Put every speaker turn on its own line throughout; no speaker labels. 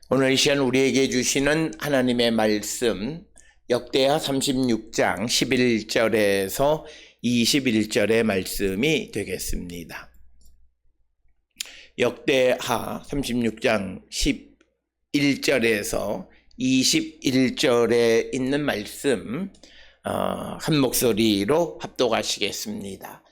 오늘 이 시간 우리에게 주시는 하나님의 말씀 역대하 36장 11절에서 21절의 말씀이 되겠습니다. 역대하 36장 11절에서 21절에 있는 말씀 한 목소리로 합독하시겠습니다.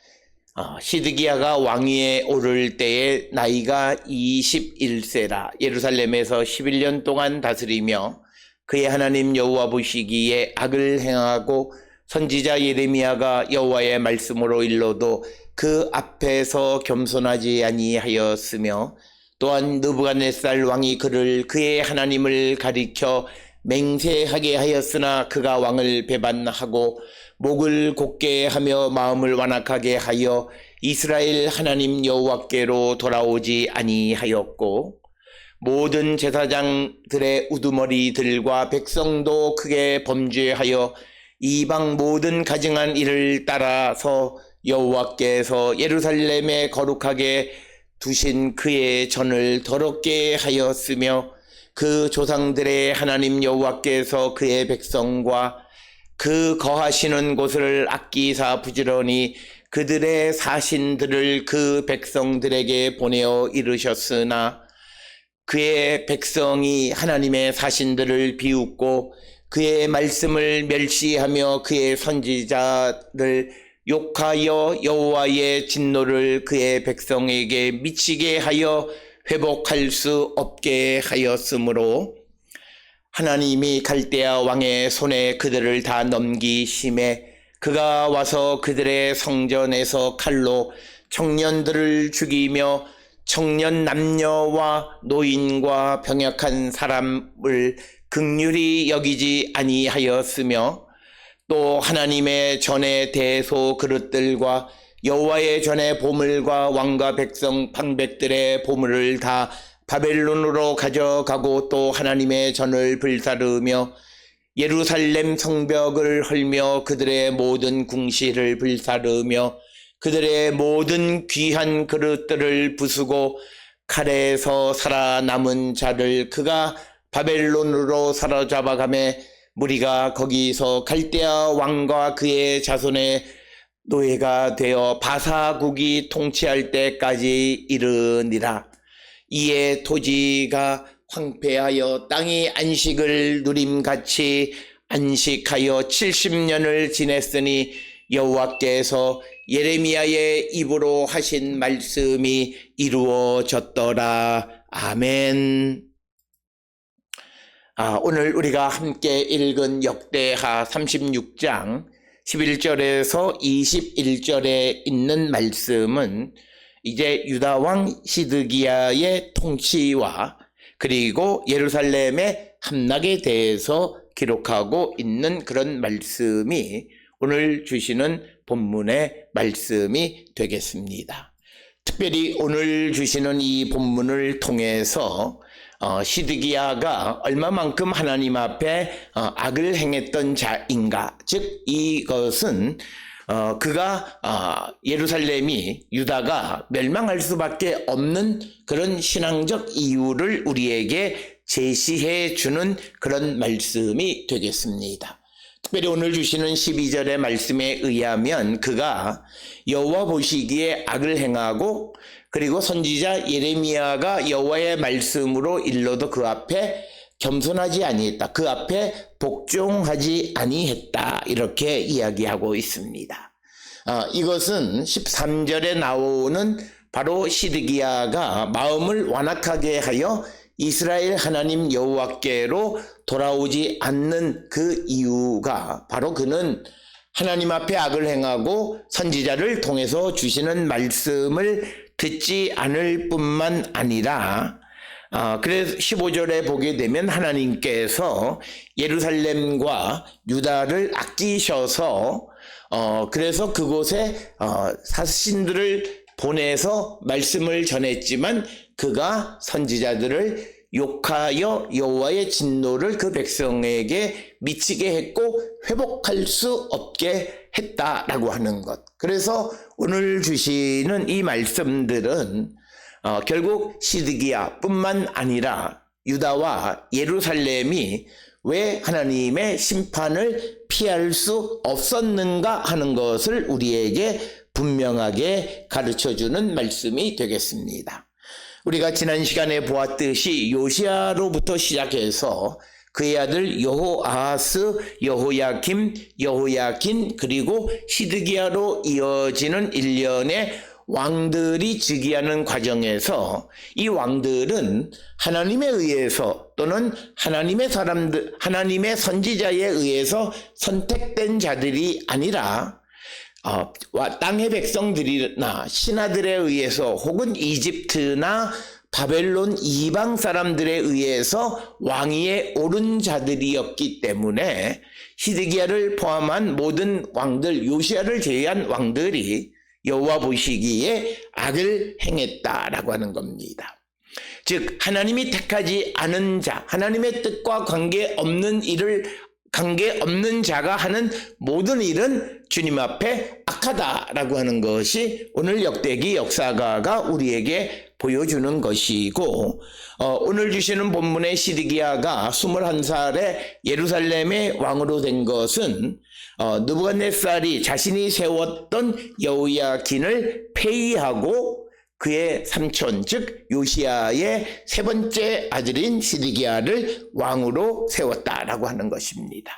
시드기야가 왕위에 오를 때에 나이가 21세라 예루살렘에서 11년 동안 다스리며 그의 하나님 여호와 보시기에 악을 행하고 선지자 예레미야가 여호와의 말씀으로 일러도 그 앞에서 겸손하지 아니하였으며 또한 느부갓네살 왕이 그를 그의 하나님을 가리켜 맹세하게 하였으나 그가 왕을 배반하고 목을 곧게 하며 마음을 완악하게 하여 이스라엘 하나님 여호와께로 돌아오지 아니하였고 모든 제사장들의 우두머리들과 백성도 크게 범죄하여 이방 모든 가증한 일을 따라서 여호와께서 예루살렘에 거룩하게 두신 그의 전을 더럽게 하였으며 그 조상들의 하나님 여호와께서 그의 백성과 그 거하시는 곳을 아끼사 부지런히 그들의 사신들을 그 백성들에게 보내어 이르셨으나 그의 백성이 하나님의 사신들을 비웃고 그의 말씀을 멸시하며 그의 선지자를 욕하여 여호와의 진노를 그의 백성에게 미치게 하여 회복할 수 없게 하였으므로 하나님이 갈대아 왕의 손에 그들을 다 넘기심에 그가 와서 그들의 성전에서 칼로 청년들을 죽이며 청년 남녀와 노인과 병약한 사람을 긍휼히 여기지 아니하였으며 또 하나님의 전의 대소 그릇들과 여호와의 전의 보물과 왕과 백성 방백들의 보물을 다 바벨론으로 가져가고 또 하나님의 전을 불사르며 예루살렘 성벽을 헐며 그들의 모든 궁시를 불사르며 그들의 모든 귀한 그릇들을 부수고 칼에서 살아남은 자를 그가 바벨론으로 사로잡아가매 무리가 거기서 갈대아 왕과 그의 자손의 노예가 되어 바사국이 통치할 때까지 이르니라. 이에 토지가 황폐하여 땅이 안식을 누림같이 안식하여 70년을 지냈으니 여호와께서 예레미야의 입으로 하신 말씀이 이루어졌더라. 아멘. 오늘 우리가 함께 읽은 역대하 36장 11절에서 21절에 있는 말씀은 이제 유다왕 시드기야의 통치와 그리고 예루살렘의 함락에 대해서 기록하고 있는 그런 말씀이 오늘 주시는 본문의 말씀이 되겠습니다. 특별히 오늘 주시는 이 본문을 통해서 시드기야가 얼마만큼 하나님 앞에 악을 행했던 자인가, 즉 이것은 그가 예루살렘이 유다가 멸망할 수밖에 없는 그런 신앙적 이유를 우리에게 제시해 주는 그런 말씀이 되겠습니다. 특별히 오늘 주시는 12절의 말씀에 의하면 그가 여호와 보시기에 악을 행하고 그리고 선지자 예레미야가 여호와의 말씀으로 일러도 그 앞에 겸손하지 아니했다. 그 앞에 복종하지 아니했다. 이렇게 이야기하고 있습니다. 이것은 13절에 나오는 바로 시드기야가 마음을 완악하게 하여 이스라엘 하나님 여호와께로 돌아오지 않는 그 이유가 바로 그는 하나님 앞에 악을 행하고 선지자를 통해서 주시는 말씀을 듣지 않을 뿐만 아니라 그래서 15절에 보게 되면 하나님께서 예루살렘과 유다를 아끼셔서 그래서 그곳에 사신들을 보내서 말씀을 전했지만 그가 선지자들을 욕하여 여호와의 진노를 그 백성에게 미치게 했고 회복할 수 없게 했다라고 하는 것. 그래서 오늘 주시는 이 말씀들은 결국 시드기야뿐만 아니라 유다와 예루살렘이 왜 하나님의 심판을 피할 수 없었는가 하는 것을 우리에게 분명하게 가르쳐주는 말씀이 되겠습니다. 우리가 지난 시간에 보았듯이 요시야로부터 시작해서 그의 아들 여호아하스, 여호야김, 여호야긴 그리고 시드기야로 이어지는 일련의 왕들이 즉위하는 과정에서 이 왕들은 하나님에 의해서 또는 하나님의 사람들, 하나님의 선지자에 의해서 선택된 자들이 아니라 땅의 백성들이나 신하들에 의해서 혹은 이집트나 바벨론 이방 사람들에 의해서 왕위에 오른 자들이었기 때문에 시드기야를 포함한 모든 왕들, 요시야를 제외한 왕들이 여호와 보시기에 악을 행했다라고 하는 겁니다. 즉 하나님이 택하지 않은 자, 하나님의 뜻과 관계없는 자가 하는 모든 일은 주님 앞에 악하다라고 하는 것이 오늘 역대기 역사가가 우리에게 보여주는 것이고, 오늘 주시는 본문의 시드기야가 21살에 예루살렘의 왕으로 된 것은 느부갓네살이 자신이 세웠던 여호야긴을 폐위하고 그의 삼촌 즉 요시야의 세 번째 아들인 시드기야를 왕으로 세웠다라고 하는 것입니다.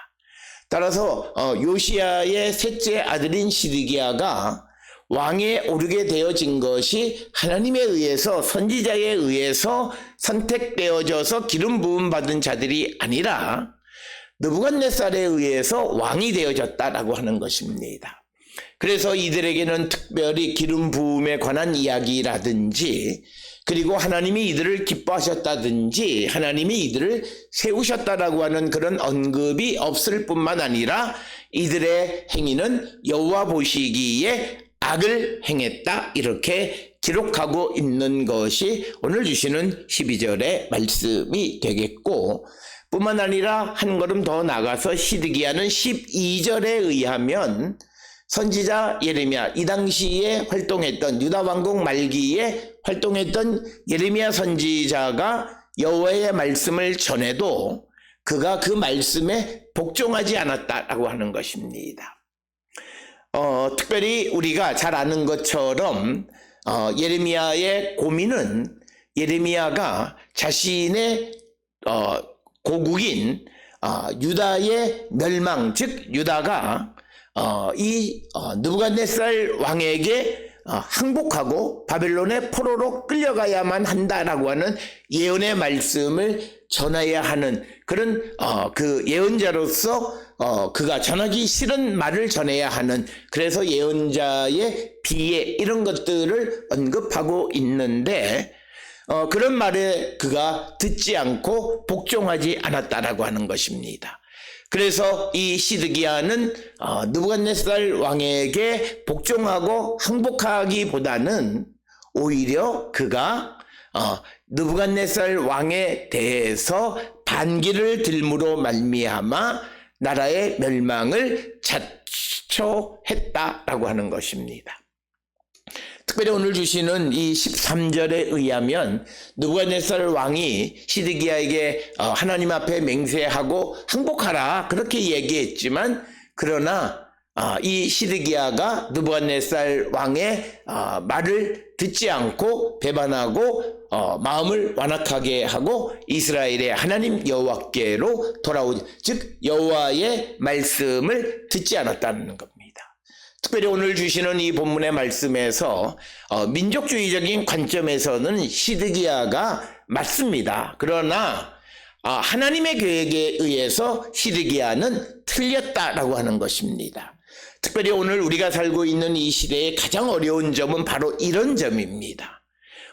따라서 요시야의 셋째 아들인 시드기야가 왕에 오르게 되어진 것이 하나님에 의해서 선지자에 의해서 선택되어져서 기름 부음 받은 자들이 아니라 느부갓네살에 의해서 왕이 되어졌다라고 하는 것입니다. 그래서 이들에게는 특별히 기름 부음에 관한 이야기라든지 그리고 하나님이 이들을 기뻐하셨다든지 하나님이 이들을 세우셨다라고 하는 그런 언급이 없을 뿐만 아니라 이들의 행위는 여호와 보시기에 악을 행했다 이렇게 기록하고 있는 것이 오늘 주시는 12절의 말씀이 되겠고, 뿐만 아니라 한 걸음 더 나가서 시드기야는 12절에 의하면 선지자 예레미야, 이 당시에 활동했던 유다 왕국 말기에 활동했던 예레미야 선지자가 여호와의 말씀을 전해도 그가 그 말씀에 복종하지 않았다라고 하는 것입니다. 특별히 우리가 잘 아는 것처럼 예레미야의 고민은 예레미야가 자신의 고국인 유다의 멸망, 즉 유다가 이 느부갓네살 왕에게 항복하고 바벨론의 포로로 끌려가야만 한다라고 하는 예언의 말씀을 전해야 하는 그런 그 예언자로서 그가 전하기 싫은 말을 전해야 하는, 그래서 예언자의 비애 이런 것들을 언급하고 있는데 그런 말에 그가 듣지 않고 복종하지 않았다라고 하는 것입니다. 그래서 이 시드기야는 느부갓네살 왕에게 복종하고 항복하기보다는 오히려 그가 느부갓네살 왕에 대해서 반기를 들므로 말미암아 나라의 멸망을 자초했다라고 하는 것입니다. 특별히 오늘 주시는 이 13절에 의하면 느부갓네살 왕이 시드기야에게 하나님 앞에 맹세하고 항복하라 그렇게 얘기했지만, 그러나 이 시드기야가 느부갓네살 왕의 말을 듣지 않고 배반하고 마음을 완악하게 하고 이스라엘의 하나님 여호와께로 돌아오지, 즉 여호와의 말씀을 듣지 않았다는 겁니다. 특별히 오늘 주시는 이 본문의 말씀에서 민족주의적인 관점에서는 시드기야가 맞습니다. 그러나 하나님의 계획에 의해서 시드기야는 틀렸다라고 하는 것입니다. 특별히 오늘 우리가 살고 있는 이 시대의 가장 어려운 점은 바로 이런 점입니다.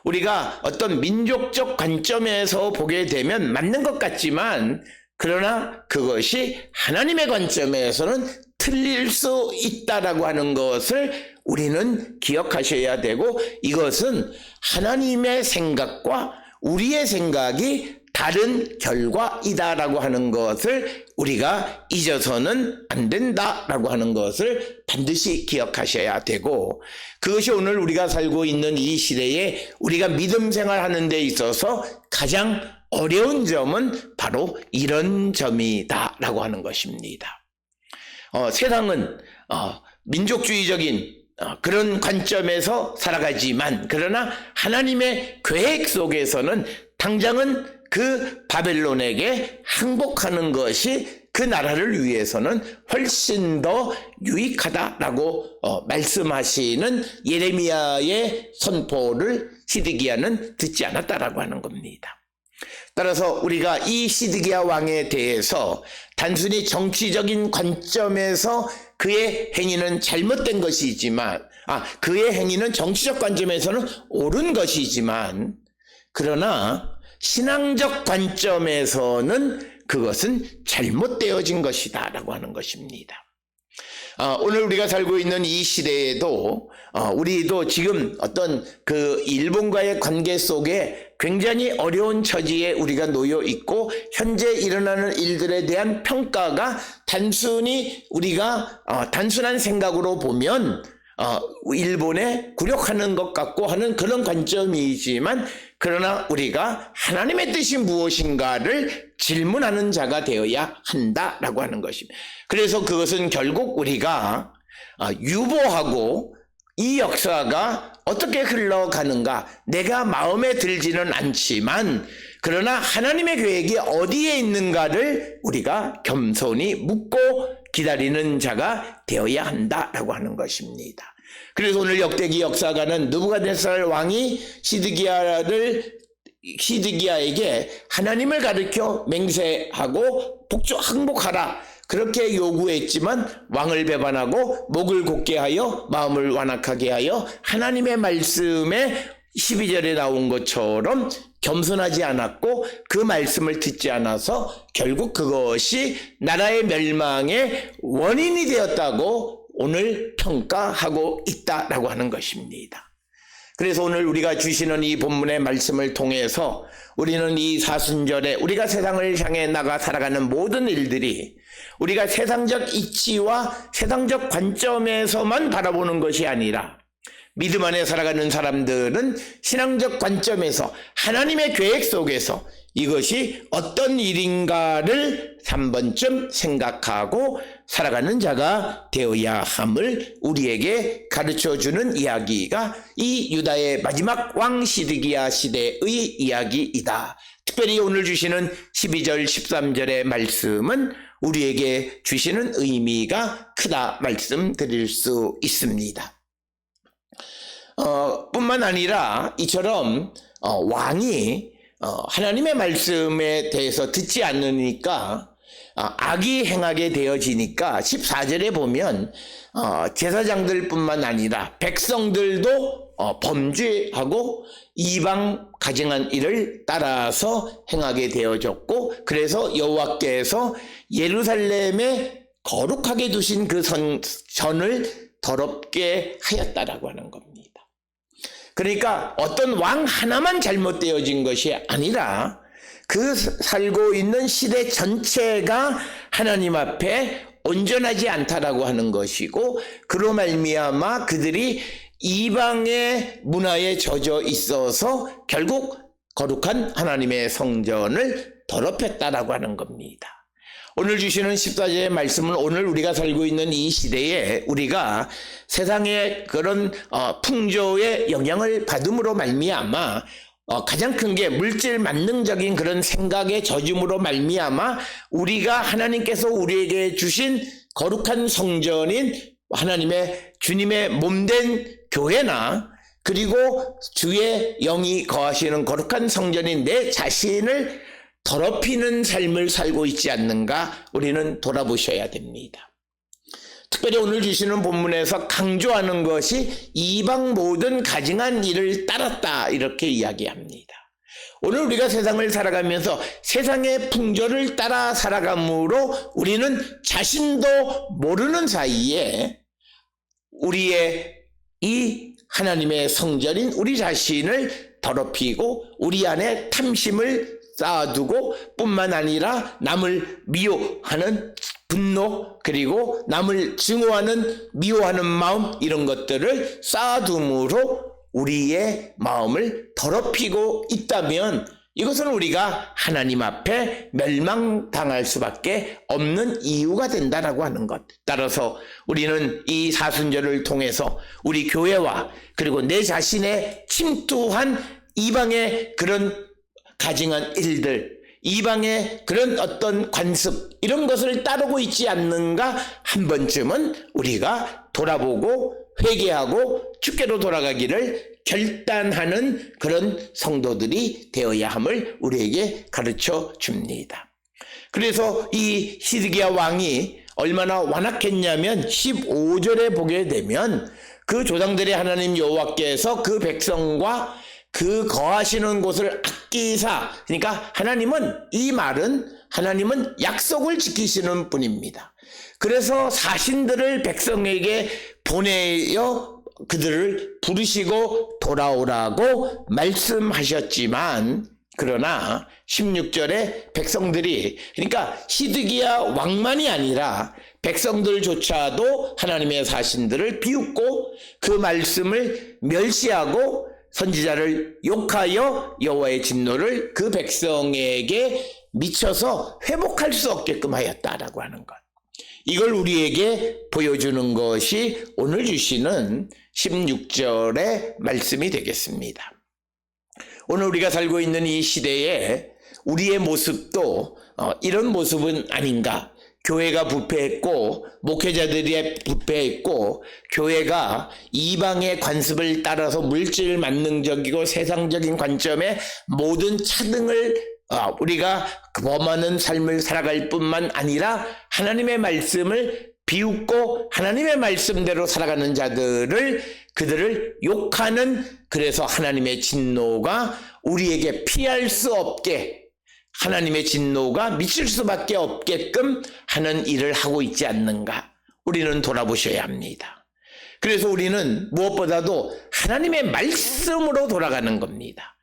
우리가 어떤 민족적 관점에서 보게 되면 맞는 것 같지만, 그러나 그것이 하나님의 관점에서는 틀릴 수 있다라고 하는 것을 우리는 기억하셔야 되고, 이것은 하나님의 생각과 우리의 생각이 다른 결과이다라고 하는 것을 우리가 잊어서는 안 된다라고 하는 것을 반드시 기억하셔야 되고, 그것이 오늘 우리가 살고 있는 이 시대에 우리가 믿음 생활하는 데 있어서 가장 어려운 점은 바로 이런 점이다라고 하는 것입니다. 세상은 민족주의적인 그런 관점에서 살아가지만, 그러나 하나님의 계획 속에서는 당장은 그 바벨론에게 항복하는 것이 그 나라를 위해서는 훨씬 더 유익하다라고 말씀하시는 예레미야의 선포를 시드기야는 듣지 않았다라고 하는 겁니다. 따라서 우리가 이 시드기야 왕에 대해서 단순히 정치적인 관점에서 그의 행위는 잘못된 것이지만, 그의 행위는 정치적 관점에서는 옳은 것이지만, 그러나 신앙적 관점에서는 그것은 잘못되어진 것이다 라고 하는 것입니다. 오늘 우리가 살고 있는 이 시대에도 우리도 지금 어떤 그 일본과의 관계 속에 굉장히 어려운 처지에 우리가 놓여 있고, 현재 일어나는 일들에 대한 평가가 단순히 우리가 단순한 생각으로 보면 일본에 굴욕하는 것 같고 하는 그런 관점이지만, 그러나 우리가 하나님의 뜻이 무엇인가를 질문하는 자가 되어야 한다라고 하는 것입니다. 그래서 그것은 결국 우리가 유보하고 이 역사가 어떻게 흘러가는가 내가 마음에 들지는 않지만, 그러나 하나님의 계획이 어디에 있는가를 우리가 겸손히 묻고 기다리는 자가 되어야 한다라고 하는 것입니다. 그래서 오늘 역대기 역사가는 느부갓네살 왕이 시드기야에게 하나님을 가르쳐 맹세하고 항복하라 그렇게 요구했지만, 왕을 배반하고 목을 곧게 하여 마음을 완악하게 하여 하나님의 말씀에 12절에 나온 것처럼 겸손하지 않았고 그 말씀을 듣지 않아서 결국 그것이 나라의 멸망의 원인이 되었다고 오늘 평가하고 있다라고 하는 것입니다. 그래서 오늘 우리가 주시는 이 본문의 말씀을 통해서 우리는 이 사순절에 우리가 세상을 향해 나가 살아가는 모든 일들이 우리가 세상적 이치와 세상적 관점에서만 바라보는 것이 아니라, 믿음 안에 살아가는 사람들은 신앙적 관점에서 하나님의 계획 속에서 이것이 어떤 일인가를 3번쯤 생각하고 살아가는 자가 되어야 함을 우리에게 가르쳐주는 이야기가 이 유다의 마지막 왕 시드기야 시대의 이야기이다. 특별히 오늘 주시는 12절 13절의 말씀은 우리에게 주시는 의미가 크다 말씀드릴 수 있습니다. 뿐만 아니라 이처럼 왕이 하나님의 말씀에 대해서 듣지 않으니까 악이 행하게 되어지니까 14절에 보면 제사장들 뿐만 아니라 백성들도 범죄하고 이방 가증한 일을 따라서 행하게 되어졌고, 그래서 여호와께서 예루살렘에 거룩하게 두신 그 전을 더럽게 하였다라고 하는 겁니다. 그러니까 어떤 왕 하나만 잘못되어진 것이 아니라 그 살고 있는 시대 전체가 하나님 앞에 온전하지 않다라고 하는 것이고, 그로 말미암아 그들이 이방의 문화에 젖어 있어서 결국 거룩한 하나님의 성전을 더럽혔다라고 하는 겁니다. 오늘 주시는 14절의 말씀은 오늘 우리가 살고 있는 이 시대에 우리가 세상의 그런 풍조의 영향을 받음으로 말미암아 가장 큰 게 물질 만능적인 그런 생각의 젖음으로 말미암아 우리가 하나님께서 우리에게 주신 거룩한 성전인 하나님의 주님의 몸된 교회나 그리고 주의 영이 거하시는 거룩한 성전인 내 자신을 더럽히는 삶을 살고 있지 않는가 우리는 돌아보셔야 됩니다. 특별히 오늘 주시는 본문에서 강조하는 것이 이방 모든 가증한 일을 따랐다 이렇게 이야기합니다. 오늘 우리가 세상을 살아가면서 세상의 풍조를 따라 살아감으로 우리는 자신도 모르는 사이에 우리의 이 하나님의 성전인 우리 자신을 더럽히고 우리 안에 탐심을 쌓아두고 뿐만 아니라 남을 미워하는 분노 그리고 남을 증오하는 미워하는 마음 이런 것들을 쌓아둠으로 우리의 마음을 더럽히고 있다면 이것은 우리가 하나님 앞에 멸망당할 수밖에 없는 이유가 된다라고 하는 것. 따라서 우리는 이 사순절을 통해서 우리 교회와 그리고 내 자신의 침투한 이방의 그런 가증한 일들, 이방의 그런 어떤 관습, 이런 것을 따르고 있지 않는가 한 번쯤은 우리가 돌아보고 회개하고 주께로 돌아가기를 결단하는 그런 성도들이 되어야 함을 우리에게 가르쳐 줍니다. 그래서 이 시드기야 왕이 얼마나 완악했냐면 15절에 보게 되면 그 조상들의 하나님 여호와께서 그 백성과 그 거하시는 곳을 아끼사, 그러니까 이 말은 하나님은 약속을 지키시는 분입니다. 그래서 사신들을 백성에게 보내어 그들을 부르시고 돌아오라고 말씀하셨지만, 그러나 16절에 백성들이, 그러니까 시드기야 왕만이 아니라 백성들조차도 하나님의 사신들을 비웃고 그 말씀을 멸시하고 선지자를 욕하여 여호와의 진노를 그 백성에게 미쳐서 회복할 수 없게끔 하였다라고 하는 것. 이걸 우리에게 보여주는 것이 오늘 주시는 16절의 말씀이 되겠습니다. 오늘 우리가 살고 있는 이 시대에 우리의 모습도 이런 모습은 아닌가. 교회가 부패했고 목회자들이 부패했고 교회가 이방의 관습을 따라서 물질 만능적이고 세상적인 관점의 모든 차등을 우리가 범하는 삶을 살아갈 뿐만 아니라 하나님의 말씀을 비웃고 하나님의 말씀대로 살아가는 그들을 욕하는, 그래서 하나님의 진노가 우리에게 피할 수 없게, 하나님의 진노가 미칠 수밖에 없게끔 하는 일을 하고 있지 않는가, 우리는 돌아보셔야 합니다. 그래서 우리는 무엇보다도 하나님의 말씀으로 돌아가는 겁니다.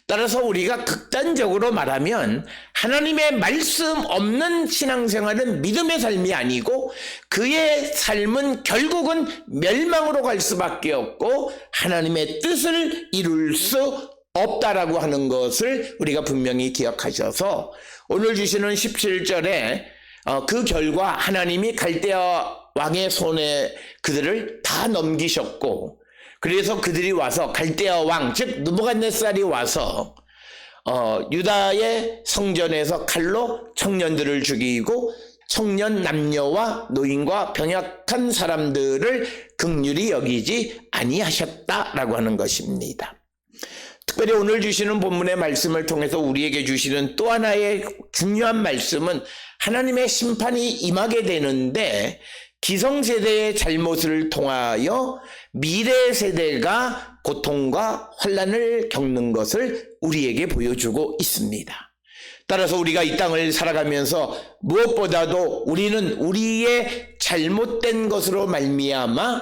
따라서 우리가 극단적으로 말하면 하나님의 말씀 없는 신앙생활은 믿음의 삶이 아니고 그의 삶은 결국은 멸망으로 갈 수밖에 없고 하나님의 뜻을 이룰 수 없다라고 하는 것을 우리가 분명히 기억하셔서 오늘 주시는 17절에 그 결과 하나님이 갈대아 왕의 손에 그들을 다 넘기셨고, 그래서 그들이 와서 갈대아 왕, 즉 느부갓네살이 와서 유다의 성전에서 칼로 청년들을 죽이고 청년 남녀와 노인과 병약한 사람들을 긍휼히 여기지 아니하셨다라고 하는 것입니다. 특별히 오늘 주시는 본문의 말씀을 통해서 우리에게 주시는 또 하나의 중요한 말씀은 하나님의 심판이 임하게 되는데 기성세대의 잘못을 통하여 미래 세대가 고통과 환난을 겪는 것을 우리에게 보여주고 있습니다. 따라서 우리가 이 땅을 살아가면서 무엇보다도 우리는 우리의 잘못된 것으로 말미암아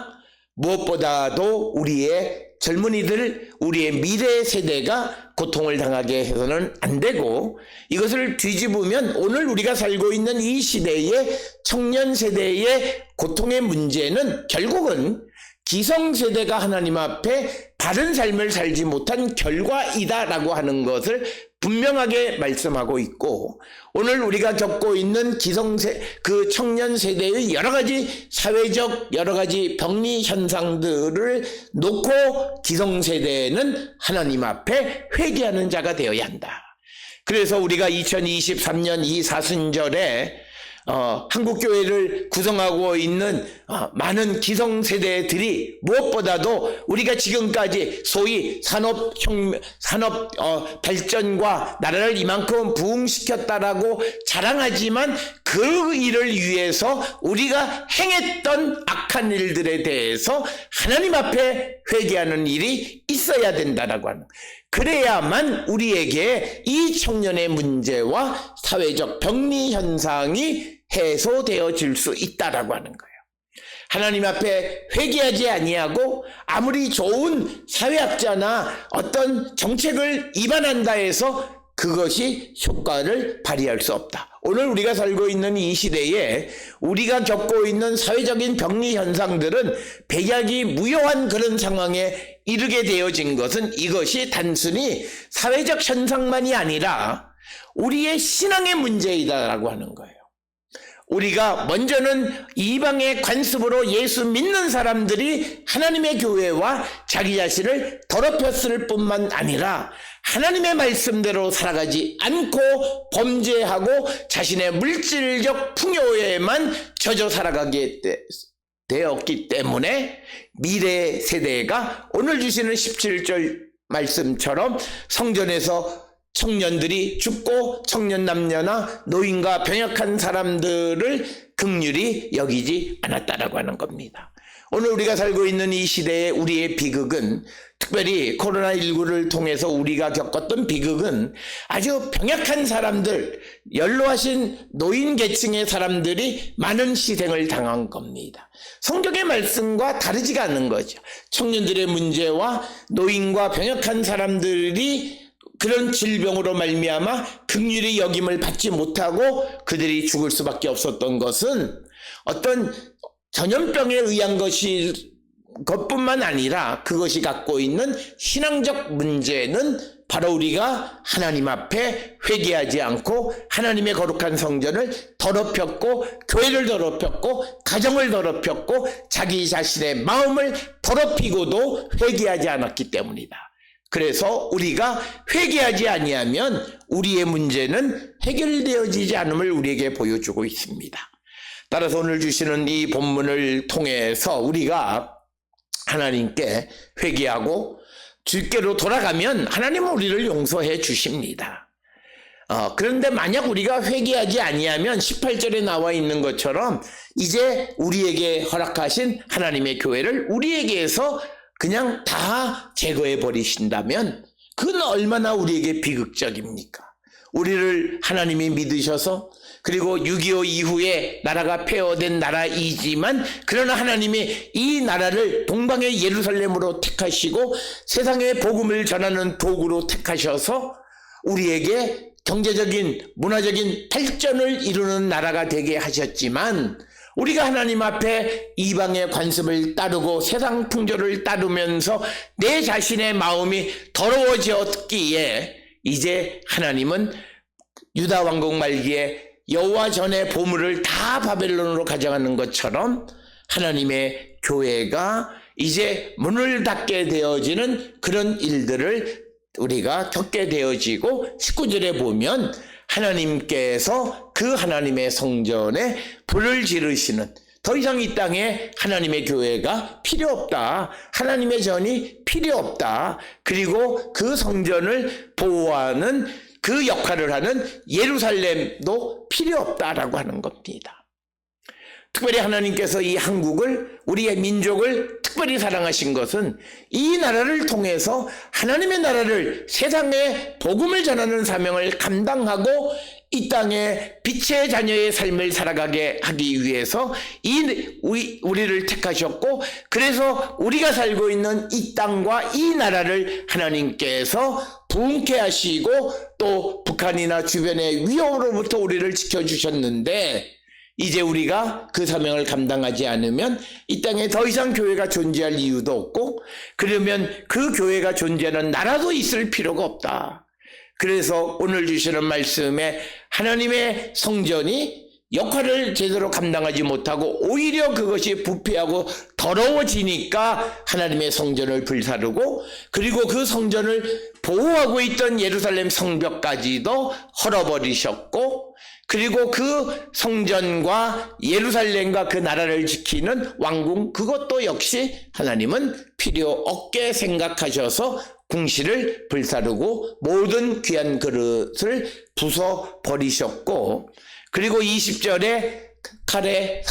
무엇보다도 우리의 젊은이들, 우리의 미래 세대가 고통을 당하게 해서는 안 되고, 이것을 뒤집으면 오늘 우리가 살고 있는 이 시대의 청년 세대의 고통의 문제는 결국은 기성세대가 하나님 앞에 바른 삶을 살지 못한 결과이다라고 하는 것을 분명하게 말씀하고 있고, 오늘 우리가 겪고 있는 그 청년 세대의 여러 가지 사회적 여러 가지 병리 현상들을 놓고 기성세대는 하나님 앞에 회개하는 자가 되어야 한다. 그래서 우리가 2023년 이 사순절에 한국교회를 구성하고 있는 많은 기성세대들이 무엇보다도 우리가 지금까지 소위 산업 발전과 나라를 이만큼 부흥시켰다라고 자랑하지만 그 일을 위해서 우리가 행했던 악한 일들에 대해서 하나님 앞에 회개하는 일이 있어야 된다라고 하는, 그래야만 우리에게 이 청년의 문제와 사회적 병리 현상이 해소되어질 수 있다라고 하는 거예요. 하나님 앞에 회개하지 아니하고 아무리 좋은 사회학자나 어떤 정책을 입안한다 해서 그것이 효과를 발휘할 수 없다. 오늘 우리가 살고 있는 이 시대에 우리가 겪고 있는 사회적인 병리 현상들은 백약이 무효한 그런 상황에 이르게 되어진 것은 이것이 단순히 사회적 현상만이 아니라 우리의 신앙의 문제이다라고 하는 거예요. 우리가 먼저는 이방의 관습으로 예수 믿는 사람들이 하나님의 교회와 자기 자신을 더럽혔을 뿐만 아니라 하나님의 말씀대로 살아가지 않고 범죄하고 자신의 물질적 풍요에만 젖어 살아가게 되었기 때문에 미래 세대가 오늘 주시는 17절 말씀처럼 성전에서 청년들이 죽고 청년 남녀나 노인과 병약한 사람들을 긍휼히 여기지 않았다라고 하는 겁니다. 오늘 우리가 살고 있는 이 시대의 우리의 비극은, 특별히 코로나19를 통해서 우리가 겪었던 비극은 아주 병약한 사람들, 연로하신 노인 계층의 사람들이 많은 희생을 당한 겁니다. 성경의 말씀과 다르지가 않는 거죠. 청년들의 문제와 노인과 병약한 사람들이 그런 질병으로 말미암아 긍휼히 여김을 받지 못하고 그들이 죽을 수밖에 없었던 것은 어떤 전염병에 의한 것뿐만 아니라 그것이 갖고 있는 신앙적 문제는 바로 우리가 하나님 앞에 회개하지 않고 하나님의 거룩한 성전을 더럽혔고 교회를 더럽혔고 가정을 더럽혔고 자기 자신의 마음을 더럽히고도 회개하지 않았기 때문이다. 그래서 우리가 회개하지 아니하면 우리의 문제는 해결되어지지 않음을 우리에게 보여주고 있습니다. 따라서 오늘 주시는 이 본문을 통해서 우리가 하나님께 회개하고 주께로 돌아가면 하나님은 우리를 용서해 주십니다. 그런데 만약 우리가 회개하지 아니하면 18절에 나와 있는 것처럼 이제 우리에게 허락하신 하나님의 교회를 우리에게서 그냥 다 제거해 버리신다면 그건 얼마나 우리에게 비극적입니까? 우리를 하나님이 믿으셔서 그리고 6.25 이후에 나라가 폐허된 나라이지만 그러나 하나님이 이 나라를 동방의 예루살렘으로 택하시고 세상에 복음을 전하는 도구로 택하셔서 우리에게 경제적인 문화적인 발전을 이루는 나라가 되게 하셨지만 우리가 하나님 앞에 이방의 관습을 따르고 세상 풍조를 따르면서 내 자신의 마음이 더러워졌기에 이제 하나님은 유다 왕국 말기에 여호와 전의 보물을 다 바벨론으로 가져가는 것처럼 하나님의 교회가 이제 문을 닫게 되어지는 그런 일들을 우리가 겪게 되어지고 19절에 보면 하나님께서 그 하나님의 성전에 불을 지르시는, 더 이상 이 땅에 하나님의 교회가 필요 없다. 하나님의 전이 필요 없다. 그리고 그 성전을 보호하는 그 역할을 하는 예루살렘도 필요 없다라고 하는 겁니다. 특별히 하나님께서 이 한국을, 우리의 민족을 특별히 사랑하신 것은 이 나라를 통해서 하나님의 나라를, 세상에 복음을 전하는 사명을 감당하고 이 땅에 빛의 자녀의 삶을 살아가게 하기 위해서 우리를 택하셨고, 그래서 우리가 살고 있는 이 땅과 이 나라를 하나님께서 부흥케 하시고 또 북한이나 주변의 위협으로부터 우리를 지켜주셨는데, 이제 우리가 그 사명을 감당하지 않으면 이 땅에 더 이상 교회가 존재할 이유도 없고, 그러면 그 교회가 존재하는 나라도 있을 필요가 없다. 그래서 오늘 주시는 말씀에 하나님의 성전이 역할을 제대로 감당하지 못하고 오히려 그것이 부패하고 더러워지니까 하나님의 성전을 불사르고, 그리고 그 성전을 보호하고 있던 예루살렘 성벽까지도 헐어버리셨고, 그리고 그 성전과 예루살렘과 그 나라를 지키는 왕궁, 그것도 역시 하나님은 필요 없게 생각하셔서 궁실을 불사르고 모든 귀한 그릇을 부숴버리셨고, 그리고 20절에 칼에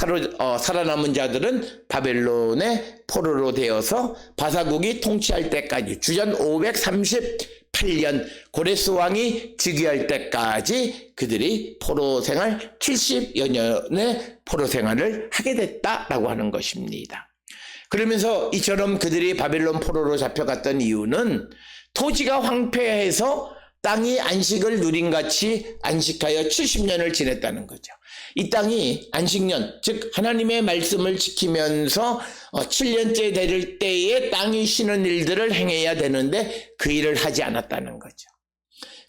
살아남은 자들은 바벨론의 포로로 되어서 바사국이 통치할 때까지, 주전 538년 고레스 왕이 즉위할 때까지 그들이 포로 생활 70여 년의 포로 생활을 하게 됐다라고 하는 것입니다. 그러면서 이처럼 그들이 바벨론 포로로 잡혀갔던 이유는 토지가 황폐해서 땅이 안식을 누린같이 안식하여 70년을 지냈다는 거죠. 이 땅이 안식년, 즉 하나님의 말씀을 지키면서 7년째 될 때에 땅이 쉬는 일들을 행해야 되는데 그 일을 하지 않았다는 거죠.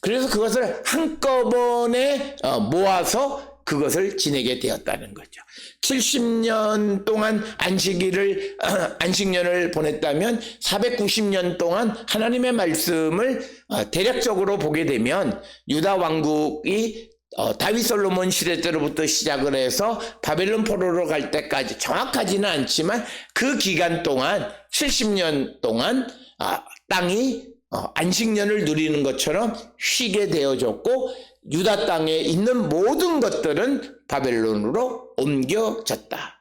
그래서 그것을 한꺼번에 모아서 그것을 지내게 되었다는 거죠. 70년 동안 안식년을 보냈다면 490년 동안 하나님의 말씀을 대략적으로 보게 되면 유다 왕국이 다윗 솔로몬 시대 때로부터 시작을 해서 바벨론 포로로 갈 때까지 정확하지는 않지만 그 기간 동안 70년 동안 땅이 안식년을 누리는 것처럼 쉬게 되어졌고 유다 땅에 있는 모든 것들은 바벨론으로 옮겨졌다.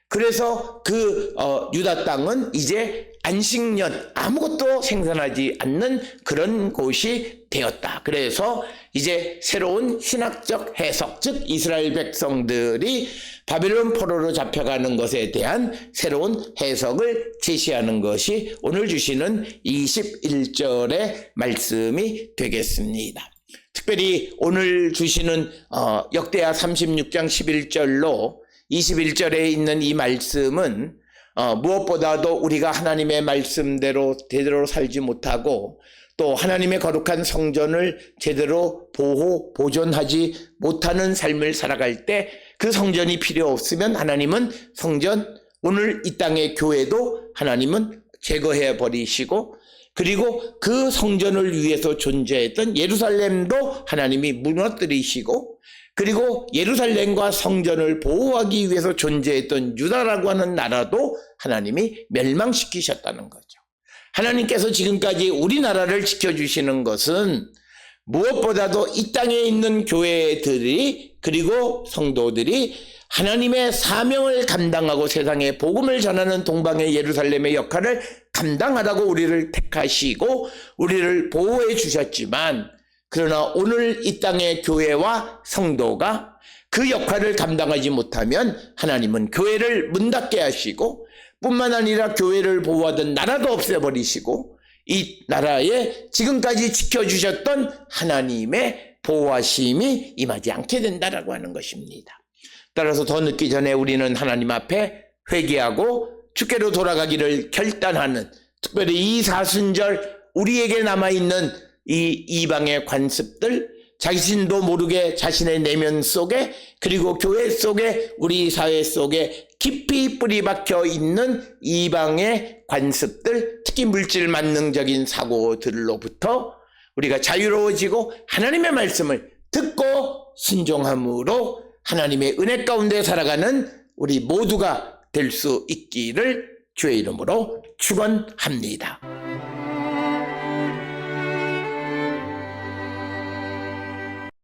그래서 그 유다 땅은 이제 안식년 아무것도 생산하지 않는 그런 곳이 되었다. 그래서 이제 새로운 신학적 해석, 즉 이스라엘 백성들이 바벨론 포로로 잡혀가는 것에 대한 새로운 해석을 제시하는 것이 오늘 주시는 21절의 말씀이 되겠습니다. 특별히 오늘 주시는 역대하 36장 11절로 21절에 있는 이 말씀은 무엇보다도 우리가 하나님의 말씀대로 제대로 살지 못하고 또 하나님의 거룩한 성전을 제대로 보존하지 못하는 삶을 살아갈 때 그 성전이 필요 없으면 하나님은 성전, 오늘 이 땅의 교회도 하나님은 제거해 버리시고 그리고 그 성전을 위해서 존재했던 예루살렘도 하나님이 무너뜨리시고 그리고 예루살렘과 성전을 보호하기 위해서 존재했던 유다라고 하는 나라도 하나님이 멸망시키셨다는 거죠. 하나님께서 지금까지 우리나라를 지켜주시는 것은 무엇보다도 이 땅에 있는 교회들이 그리고 성도들이 하나님의 사명을 감당하고 세상에 복음을 전하는 동방의 예루살렘의 역할을 감당하라고 우리를 택하시고 우리를 보호해 주셨지만 그러나 오늘 이 땅의 교회와 성도가 그 역할을 감당하지 못하면 하나님은 교회를 문 닫게 하시고 뿐만 아니라 교회를 보호하던 나라도 없애버리시고 이 나라에 지금까지 지켜주셨던 하나님의 보호하심이 임하지 않게 된다라고 하는 것입니다. 따라서 더 늦기 전에 우리는 하나님 앞에 회개하고 주께로 돌아가기를 결단하는, 특별히 이 사순절 우리에게 남아있는 이 이방의 관습들, 자신도 모르게 자신의 내면 속에 그리고 교회 속에 우리 사회 속에 깊이 뿌리 박혀 있는 이방의 관습들, 특히 물질 만능적인 사고들로부터 우리가 자유로워지고 하나님의 말씀을 듣고 순종함으로 하나님의 은혜 가운데 살아가는 우리 모두가 될 수 있기를 주의 이름으로 축원합니다.